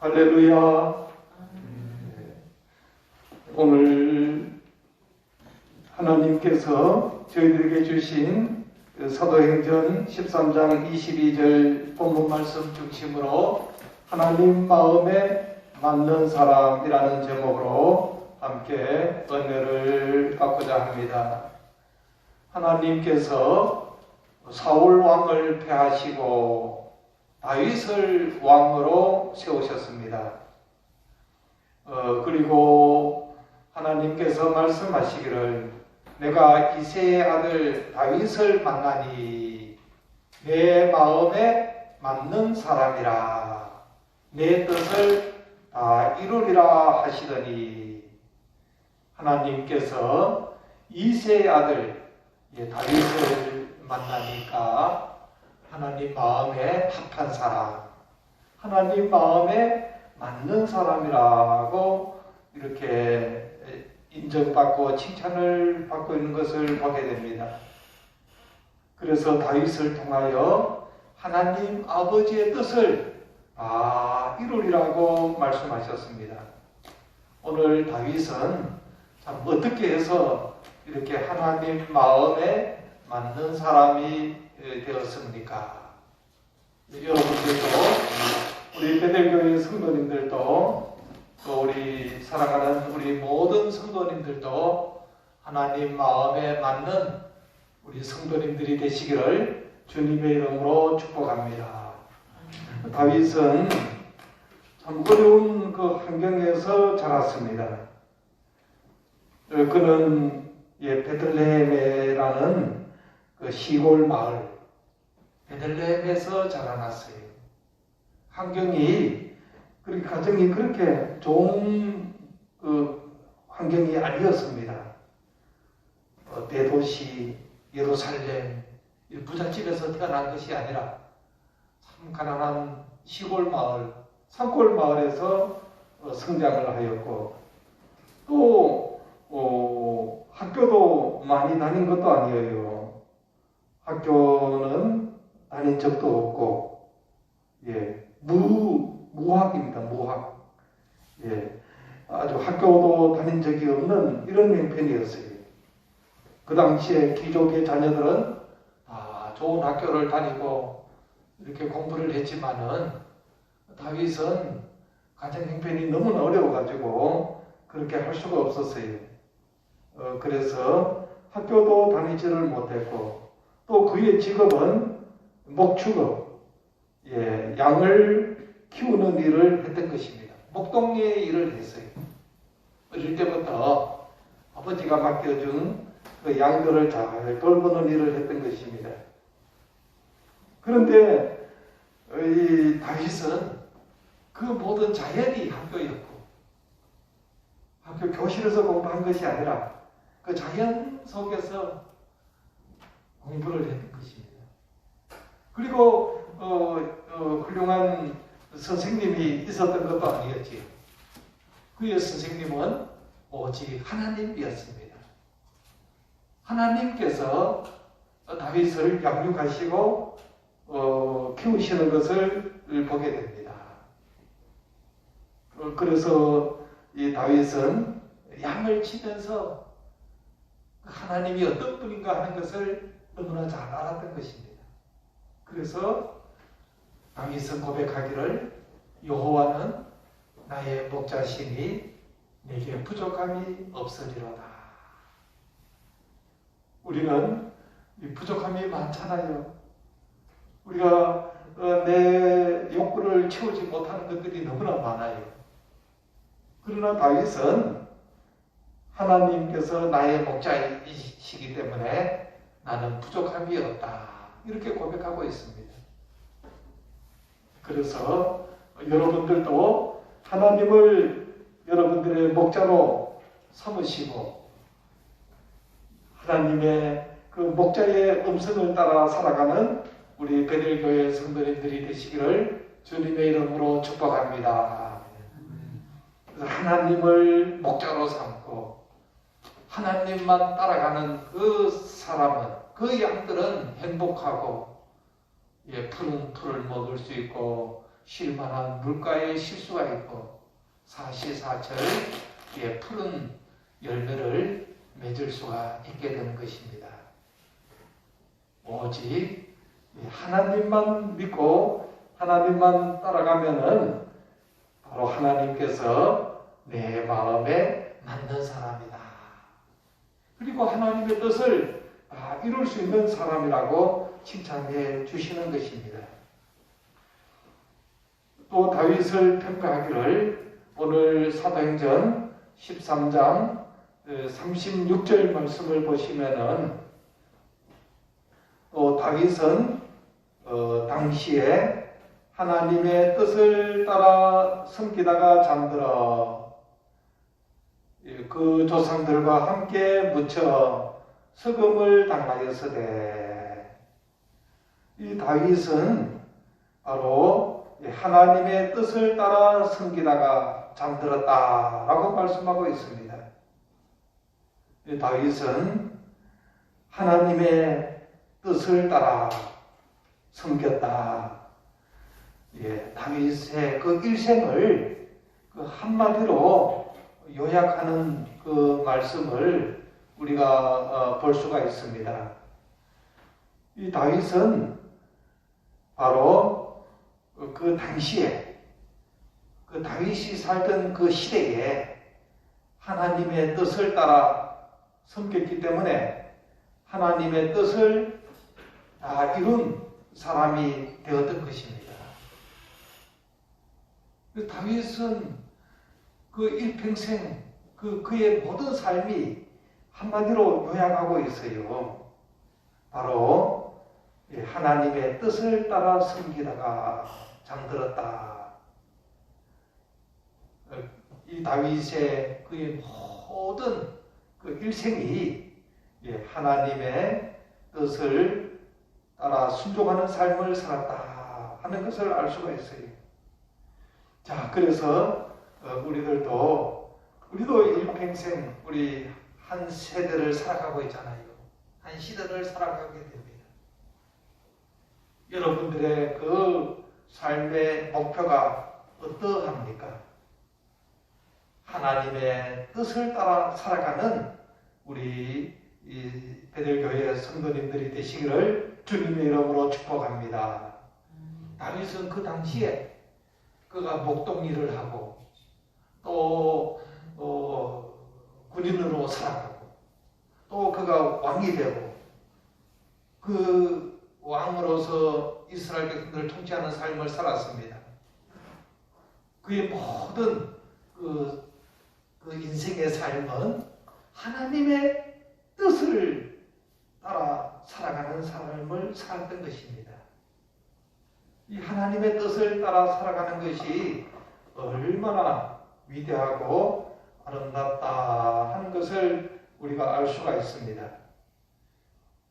할렐루야. 오늘 하나님께서 저희들에게 주신 사도행전 13장 22절 본문 말씀 중심으로 하나님 마음에 맞는 사람이라는 제목으로 함께 은혜를 받고자 합니다. 하나님께서 사울 왕을 폐하시고 다윗을 왕으로 세우셨습니다. 그리고 하나님께서 말씀하시기를 내가 이새의 아들 다윗을 만나니 내 마음에 맞는 사람이라 내 뜻을 다 이루리라 하시더니 하나님께서 이새의 아들 다윗을 만나니까 하나님 마음에 합한 사람, 하나님 마음에 맞는 사람이라고 이렇게 인정받고 칭찬을 받고 있는 것을 보게 됩니다. 그래서 다윗을 통하여 하나님 아버지의 뜻을 다 이루리라고 말씀하셨습니다. 오늘 다윗은 참 어떻게 해서 이렇게 하나님 마음에 맞는 사람이 되었습니까? 여러분들도 우리 베델교회 성도님들도 또 우리 사랑하는 우리 모든 성도님들도 하나님 마음에 맞는 우리 성도님들이 되시기를 주님의 이름으로 축복합니다. 다윗은 참 어려운 그 환경에서 자랐습니다. 그는 베들레헴이라는 그 시골 마을 베들레헴에서 자라났어요. 환경이 가정이 그렇게 좋은 그 환경이 아니었습니다. 대도시 예루살렘 부잣집에서 태어난 것이 아니라 참 가난한 시골 마을 산골 마을에서 성장을 하였고 또 학교도 많이 다닌 것도 아니에요. 학교는 다닌 적도 없고, 무학입니다. 무학. 아주 학교도 다닌 적이 없는 이런 형편이었어요. 그 당시에 귀족의 자녀들은 좋은 학교를 다니고 이렇게 공부를 했지만은 다윗은 가정 형편이 너무나 어려워가지고 그렇게 할 수가 없었어요. 그래서 학교도 다니지를 못했고 또 그의 직업은 목축업, 양을 키우는 일을 했던 것입니다. 목동리의 일을 했어요. 어릴 때부터 아버지가 맡겨준 그 양들을 잘 돌보는 일을 했던 것입니다. 그런데 이 다윗은 그 모든 자연이 학교였고 학교 교실에서 공부한 것이 아니라 그 자연 속에서 공부를 했던 것입니다. 그리고 훌륭한 선생님이 있었던 것도 아니었지. 그의 선생님은 오직 하나님이었습니다. 하나님께서 다윗을 양육하시고 키우시는 것을 보게 됩니다. 그래서 이 다윗은 양을 치면서 하나님이 어떤 분인가 하는 것을 너무나 잘 알았던 것입니다. 그래서 다윗은 고백하기를 여호와는 나의 목자시니 내게 부족함이 없으리로다. 우리는 이 부족함이 많잖아요. 우리가 내 욕구를 채우지 못하는 것들이 너무나 많아요. 그러나 다윗은 하나님께서 나의 목자이시기 때문에 나는 부족함이 없다. 이렇게 고백하고 있습니다. 그래서 여러분들도 하나님을 여러분들의 목자로 삼으시고 하나님의 그 목자의 음성을 따라 살아가는 우리 베델교회 성도님들이 되시기를 주님의 이름으로 축복합니다. 그래서 하나님을 목자로 삼고 하나님만 따라가는 그 사람은 그 양들은 행복하고 푸른 풀을 먹을 수 있고 쉴만한 물가에 쉴 수가 있고 사시사철 푸른 열매를 맺을 수가 있게 되는 것입니다. 오직 하나님만 믿고 하나님만 따라가면은 바로 하나님께서 내 마음에 맞는 사람이다. 그리고 하나님의 뜻을 이룰 수 있는 사람이라고 칭찬해 주시는 것입니다. 또 다윗을 평가하기를 오늘 사도행전 13장 36절 말씀을 보시면은 또 다윗은 당시에 하나님의 뜻을 따라 섬기다가 잠들어 그 조상들과 함께 묻혀 석음을 당하였으되 이 다윗은 바로 하나님의 뜻을 따라 섬기다가 잠들었다라고 말씀하고 있습니다. 다윗은 하나님의 뜻을 따라 섬겼다. 다윗의 그 일생을 그 한마디로 요약하는 그 말씀을 우리가 볼 수가 있습니다. 이 다윗은 바로 그 당시에 그 다윗이 살던 그 시대에 하나님의 뜻을 따라 섬겼기 때문에 하나님의 뜻을 다 이룬 사람이 되었던 것입니다. 다윗은 그 일평생 그의 모든 삶이 한마디로 요약하고 있어요. 바로 하나님의 뜻을 따라 섬기다가 잠들었다. 이 다윗의 그의 모든 그 일생이 하나님의 뜻을 따라 순종하는 삶을 살았다 하는 것을 알 수가 있어요. 자, 그래서 우리도 일평생 우리 한 세대를 살아가고 있잖아요. 한 시대를 살아가게 됩니다. 여러분들의 그 삶의 목표가 어떠합니까? 하나님의 뜻을 따라 살아가는 우리 베들교회 성도님들이 되시기를 주님의 이름으로 축복합니다. 다윗은 그 당시에 그가 목동 일을 하고 또 군인으로 살아가고 또 그가 왕이 되고 그 왕으로서 이스라엘 백성들을 통치하는 삶을 살았습니다. 그의 모든 그 인생의 삶은 하나님의 뜻을 따라 살아가는 삶을 살았던 것입니다. 이 하나님의 뜻을 따라 살아가는 것이 얼마나 위대하고 아름답다 하는 것을 우리가 알 수가 있습니다.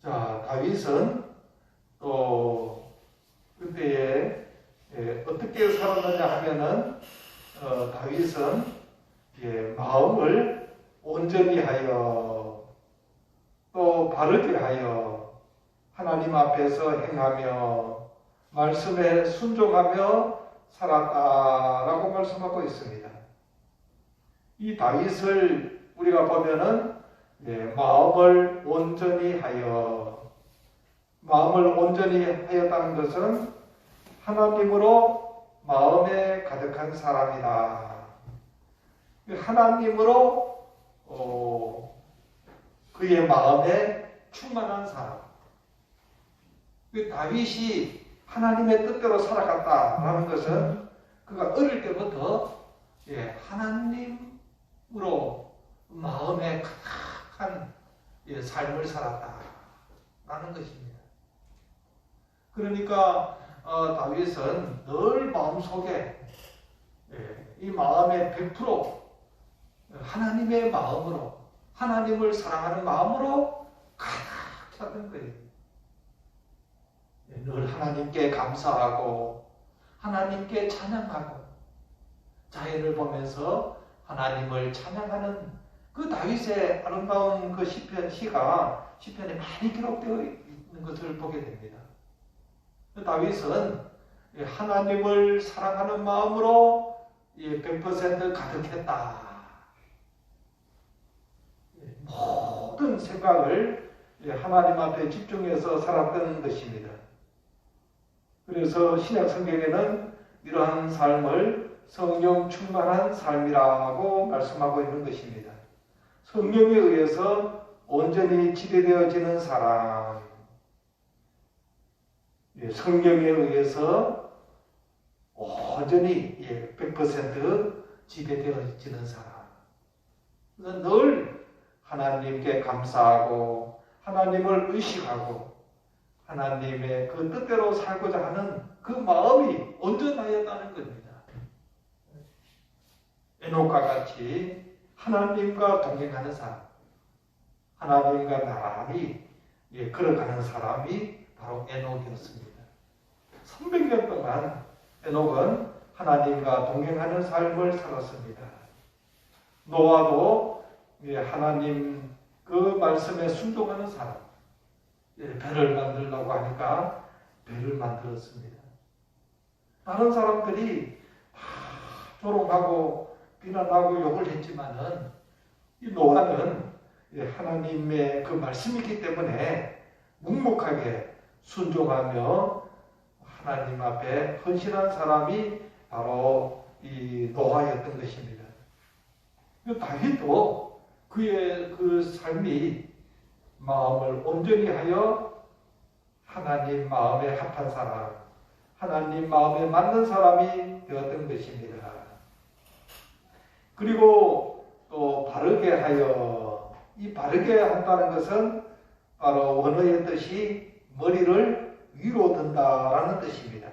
자, 다윗은 또 그때에 어떻게 살았느냐 하면은 다윗은 마음을 온전히 하여 또 바르게 하여 하나님 앞에서 행하며 말씀에 순종하며 살았다라고 말씀하고 있습니다. 이 다윗을 우리가 보면은 마음을 온전히 하였다는 것은 하나님으로 마음에 가득한 사람이다. 하나님으로 그의 마음에 충만한 사람. 다윗이 하나님의 뜻대로 살아갔다라는 것은 그가 어릴 때부터 하나님으로 마음에 가득한 삶을 살았다라는 것입니다. 그러니까 다윗은 늘 마음속에 이 마음의 100% 하나님의 마음으로 하나님을 사랑하는 마음으로 가득 찼던 거예요. 늘 하나님께 감사하고 하나님께 찬양하고 자연을 보면서 하나님을 찬양하는 그 다윗의 아름다운 그 시편에 많이 기록되어 있는 것을 보게 됩니다. 다윗은 하나님을 사랑하는 마음으로 100% 가득했다. 모든 생각을 하나님 앞에 집중해서 살았던 것입니다. 그래서 신약 성경에는 이러한 삶을 성령 충만한 삶이라고 말씀하고 있는 것입니다. 성령에 의해서 온전히 지배되어지는 사람, 성령에 의해서 온전히 100% 지배되어지는 사람. 늘 하나님께 감사하고 하나님을 의식하고 하나님의 그 뜻대로 살고자 하는 그 마음이 온전하였다는 겁니다. 에녹과 같이 하나님과 동행하는 사람, 하나님과 나란히 걸어가는 사람이 바로 에녹이었습니다. 300년 동안 에녹은 하나님과 동행하는 삶을 살았습니다. 노아도 하나님 그 말씀에 순종하는 사람, 배를 만들려고 하니까 배를 만들었습니다. 다른 사람들이 다 조롱하고 비난하고 욕을 했지만은 이 노아는 하나님의 그 말씀이기 때문에 묵묵하게 순종하며 하나님 앞에 헌신한 사람이 바로 이 노아였던 것입니다. 다윗도 그의 그 삶이 마음을 온전히 하여 하나님 마음에 합한 사람, 하나님 마음에 맞는 사람이 되었던 것입니다. 그리고 또 바르게 하여, 이 바르게 한다는 것은 바로 원어의 뜻이 머리를 위로 든다라는 뜻입니다.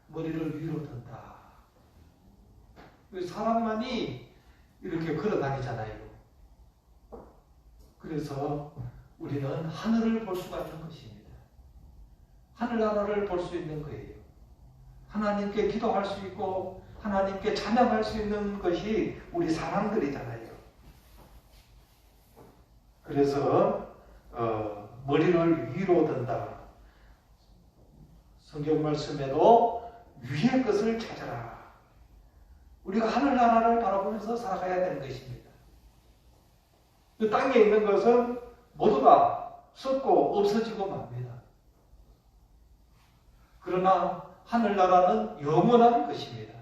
머리를 위로 든다. 사람만이 이렇게 걸어 다니잖아요. 그래서 우리는 하늘을 볼 수가 있는 것입니다. 하늘나라를 볼 수 있는 거예요. 하나님께 기도할 수 있고 하나님께 찬양할 수 있는 것이 우리 사람들이잖아요. 그래서 머리를 위로 든다. 성경 말씀에도 위의 것을 찾아라. 우리가 하늘나라를 바라보면서 살아가야 되는 것입니다. 그 땅에 있는 것은 모두 다 썩고 없어지고 맙니다. 그러나 하늘나라는 영원한 것입니다.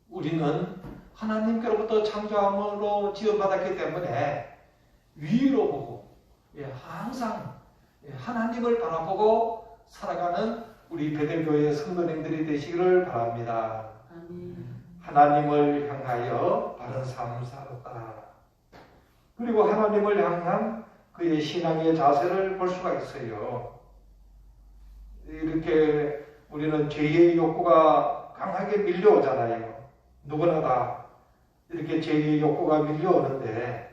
우리는 하나님께로부터 창조함으로 지어받았기 때문에 위로 보고 항상 하나님을 바라보고 살아가는 우리 베델교회 성도님들이 되시기를 바랍니다. 하나님을 향하여 바른 삶을 살았다. 그리고 하나님을 향한 그의 신앙의 자세를 볼 수가 있어요. 이렇게 우리는 죄의 욕구가 강하게 밀려오잖아요. 누구나 다 이렇게 죄의 욕구가 밀려오는데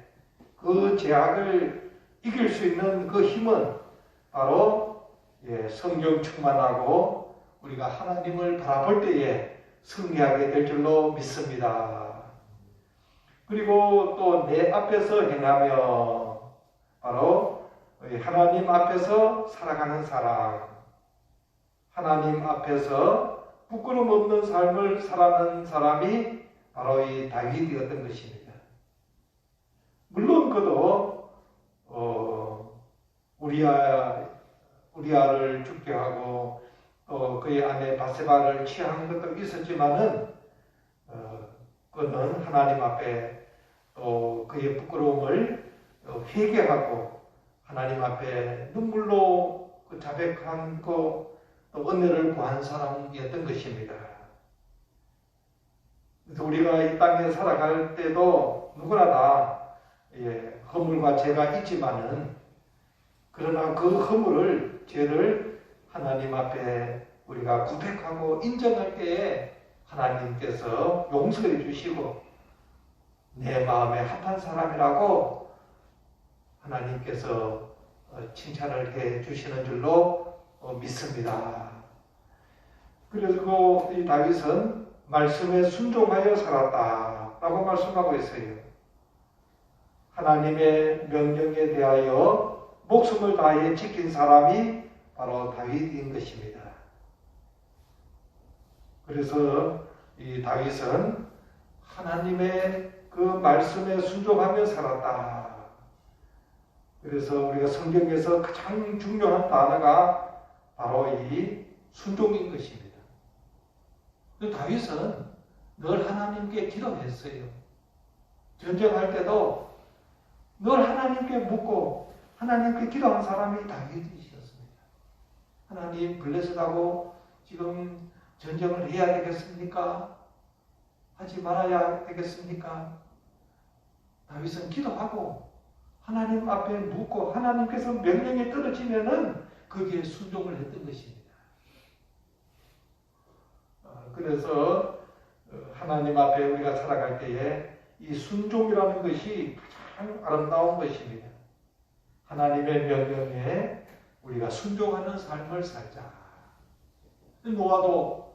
그 죄악을 이길 수 있는 그 힘은 바로 성령 충만하고 우리가 하나님을 바라볼 때에 승리하게 될 줄로 믿습니다. 그리고 또 내 앞에서 행하며 바로 하나님 앞에서 살아가는 사람, 하나님 앞에서 부끄럼 없는 삶을 살아가는 사람이 바로 이 다윗이었던 것입니다. 물론 그도 우리아를 죽게 하고 또 그의 아내 바세바를 취한 것도 있었지만은 그는 하나님 앞에 또 그의 부끄러움을 회개하고 하나님 앞에 눈물로 그 자백하고 또 은혜를 구한 사람이었던 것입니다. 그래서 우리가 이 땅에 살아갈 때도 누구나 다 허물과 죄가 있지만은 그러나 그 허물을 죄를 하나님 앞에 우리가 고백하고 인정할 때에 하나님께서 용서해 주시고 내 마음에 합한 사람이라고 하나님께서 칭찬을 해 주시는 줄로 믿습니다. 그리고 이 다윗은 말씀에 순종하여 살았다라고 말씀하고 있어요. 하나님의 명령에 대하여 목숨을 다해 지킨 사람이 바로 다윗인 것입니다. 그래서 이 다윗은 하나님의 그 말씀에 순종하며 살았다. 그래서 우리가 성경에서 가장 중요한 단어가 바로 이 순종인 것입니다. 다윗은 늘 하나님께 기도했어요. 전쟁할 때도 늘 하나님께 묻고 하나님께 기도한 사람이 다윗이었습니다. 하나님 블레셋하고 지금 전쟁을 해야 되겠습니까? 하지 말아야 되겠습니까? 다윗은 기도하고 하나님 앞에 묻고 하나님께서 명령이 떨어지면은 거기에 순종을 했던 것입니다. 그래서 하나님 앞에 우리가 살아갈 때에 이 순종이라는 것이 가장 아름다운 것입니다. 하나님의 명령에 우리가 순종하는 삶을 살자. 노아도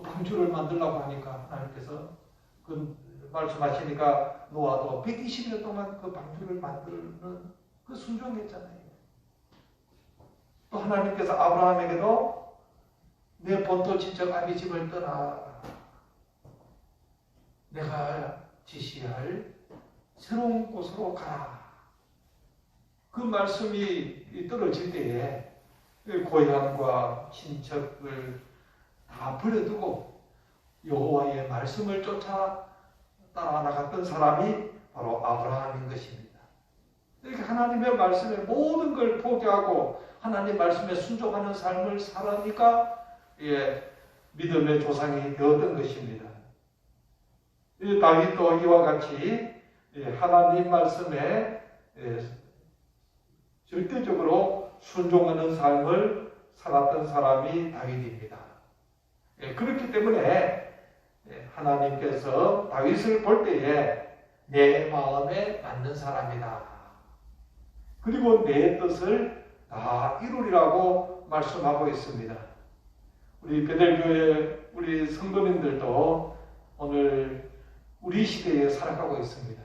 방주를 만들려고 하니까 하나님께서 그 말씀하시니까 노아도 120년 동안 그 방주를 만드는 그 순종했잖아요. 또 하나님께서 아브라함에게도 내 본토 친척 아비 집을 떠나 내가 지시할 새로운 곳으로 가라. 그 말씀이 떨어질 때에 고향과 친척을 다 버려두고 여호와의 말씀을 쫓아 따라 나갔던 사람이 바로 아브라함인 것입니다. 이렇게 하나님의 말씀에 모든 걸 포기하고 하나님 말씀에 순종하는 삶을 살아니까 믿음의 조상이 되었던 것입니다. 다윗도 이와 같이 하나님 말씀에 절대적으로 순종하는 삶을 살았던 사람이 다윗입니다. 그렇기 때문에 하나님께서 다윗을 볼 때에 내 마음에 맞는 사람이다. 그리고 내 뜻을 다 이루리라고 말씀하고 있습니다. 우리 베델교회 우리 성도님들도 오늘 우리 시대에 살아가고 있습니다.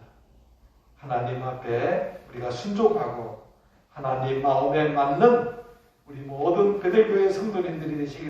하나님 앞에 우리가 순종하고 하나님 마음에 맞는 우리 모든 베델교회 성도님들이 되시기